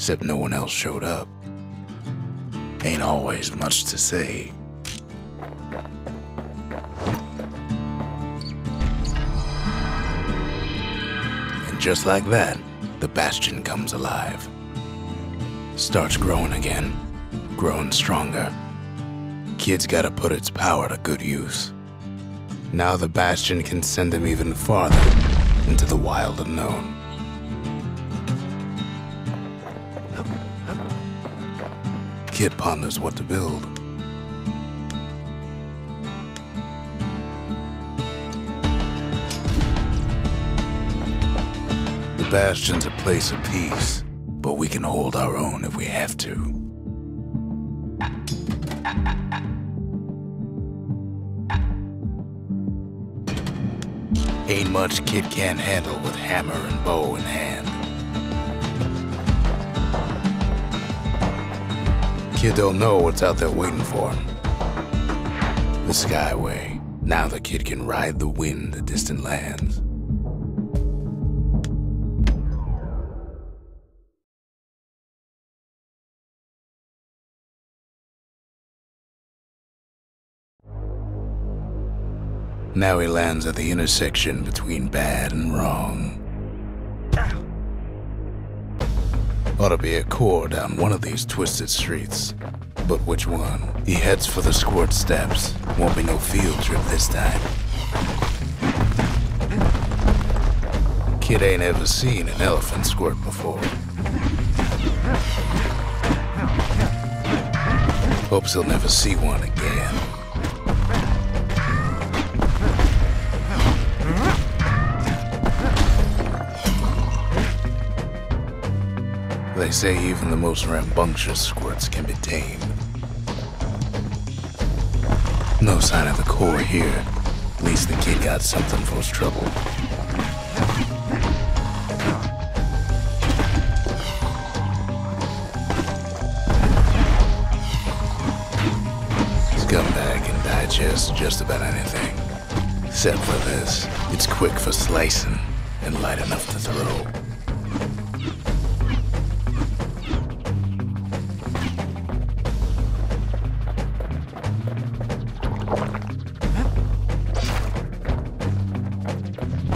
except no one else showed up. Ain't always much to say. And just like that, the Bastion comes alive. Starts growing again, growing stronger. Kid's gotta put its power to good use. Now the Bastion can send him even farther into the wild unknown. Kid ponders what to build. The Bastion's a place of peace, but we can hold our own if we have to. Ain't much Kid can't handle with hammer and bow in hand. Kid don't know what's out there waiting for him. The Skyway. Now the Kid can ride the wind to distant lands. Now he lands at the intersection between bad and wrong. Ought to be a core down one of these twisted streets. But which one? He heads for the squirt steps. Won't be no field trip this time. Kid ain't ever seen an elephant squirt before. Hopes he'll never see one again. They say even the most rambunctious squirts can be tamed. No sign of the core here. At least the Kid got something for his trouble. Scumbag can digest just about anything. Except for this. It's quick for slicing and light enough to throw.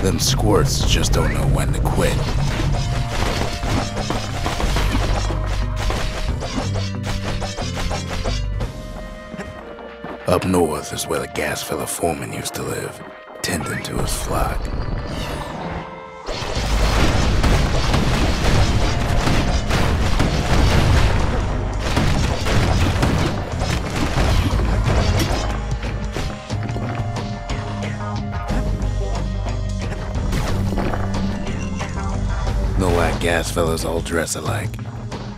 Them squirts just don't know when to quit. Up north is where the gas fella foreman used to live, tending to his flock. Gas fellas all dress alike.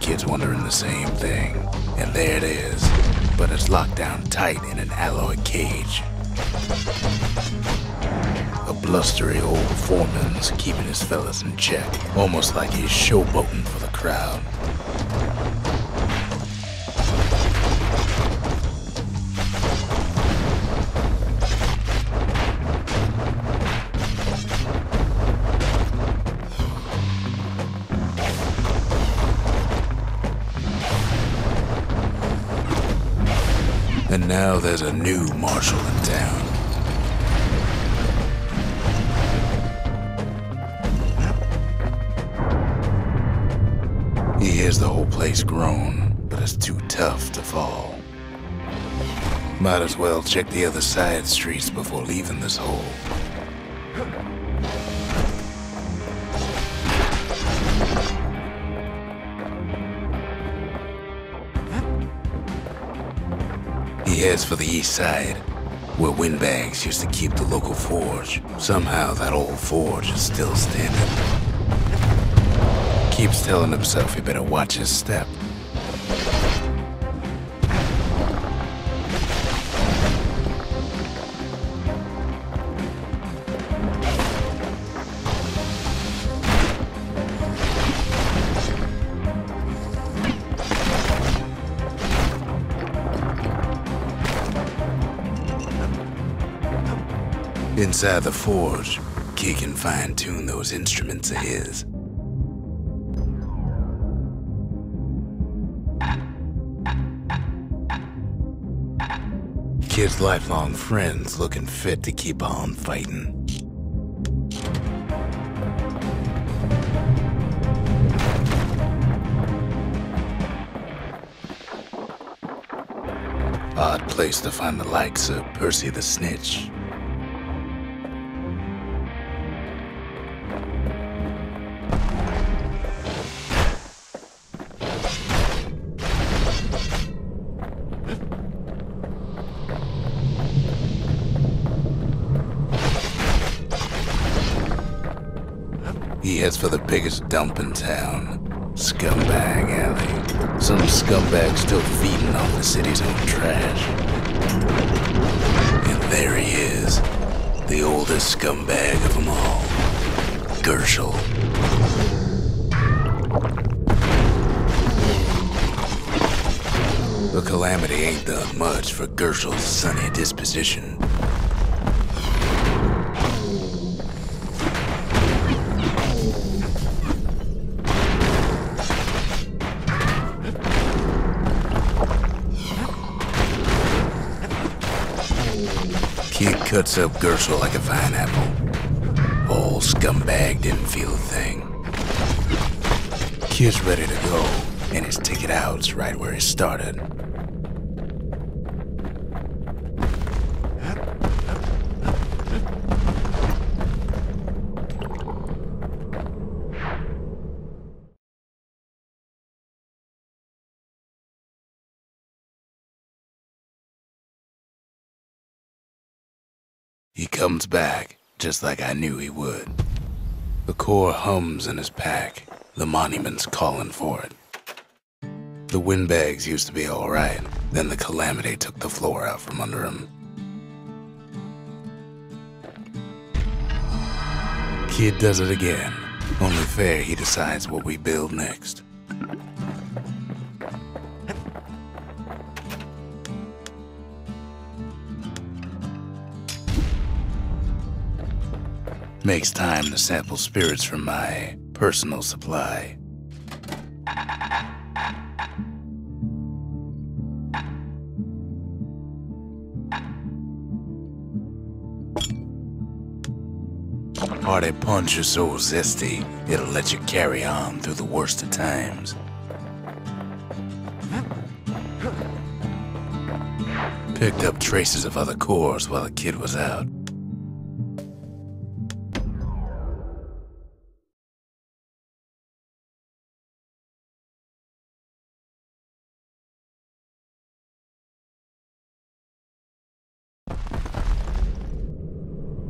Kids wondering the same thing. And there it is. But it's locked down tight in an alloy cage. A blustery old foreman's keeping his fellas in check. Almost like he's showboating for the crowd. And now there's a new marshal in town. He hears the whole place groan, but it's too tough to fall. Might as well check the other side streets before leaving this hole. He heads for the east side, where windbags used to keep the local forge. Somehow that old forge is still standing. Keeps telling himself he better watch his step. Inside the forge, Kid can fine-tune those instruments of his. Kid's lifelong friends looking fit to keep on fighting. Odd place to find the likes of Percy the Snitch. He heads for the biggest dump in town, Scumbag Alley. Some scumbag still feeding off the city's own trash. And there he is, the oldest scumbag of them all, Gershel. The calamity ain't done much for Gershel's sunny disposition. Kid cuts up Gershel like a pineapple. Old scumbag didn't feel a thing. Kid's ready to go, and his ticket out's right where he started. He comes back, just like I knew he would. The core hums in his pack. The monument's calling for it. The windbags used to be all right. Then the calamity took the floor out from under him. Kid does it again. Only fair he decides what we build next. Makes time to sample spirits from my personal supply. Party punch is so zesty, it'll let you carry on through the worst of times. Picked up traces of other cores while the kid was out.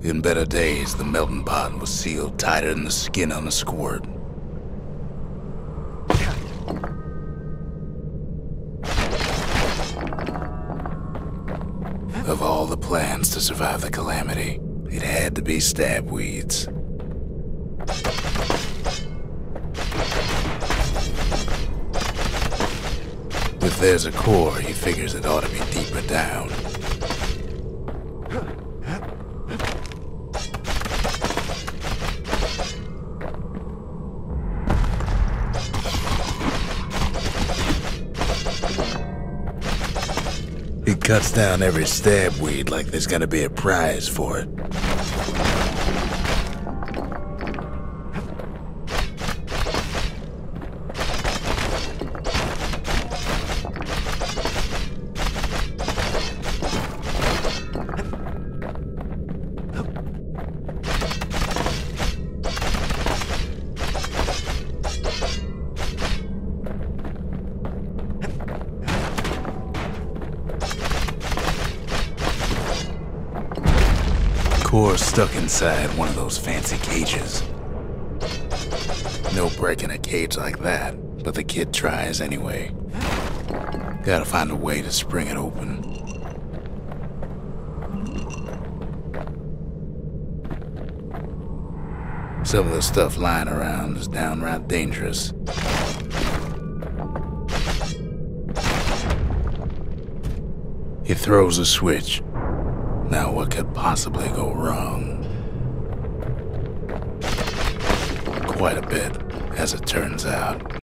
In better days, the melting pot was sealed tighter than the skin on a squirt. Of all the plans to survive the calamity, it had to be stab weeds. If there's a core, he figures it ought to be deeper down. He cuts down every stab weed like there's gonna be a prize for it. Core's stuck inside one of those fancy cages. No breaking a cage like that, but the kid tries anyway. Gotta find a way to spring it open. Some of the stuff lying around is downright dangerous. He throws a switch. Now what could possibly go wrong? Quite a bit, as it turns out.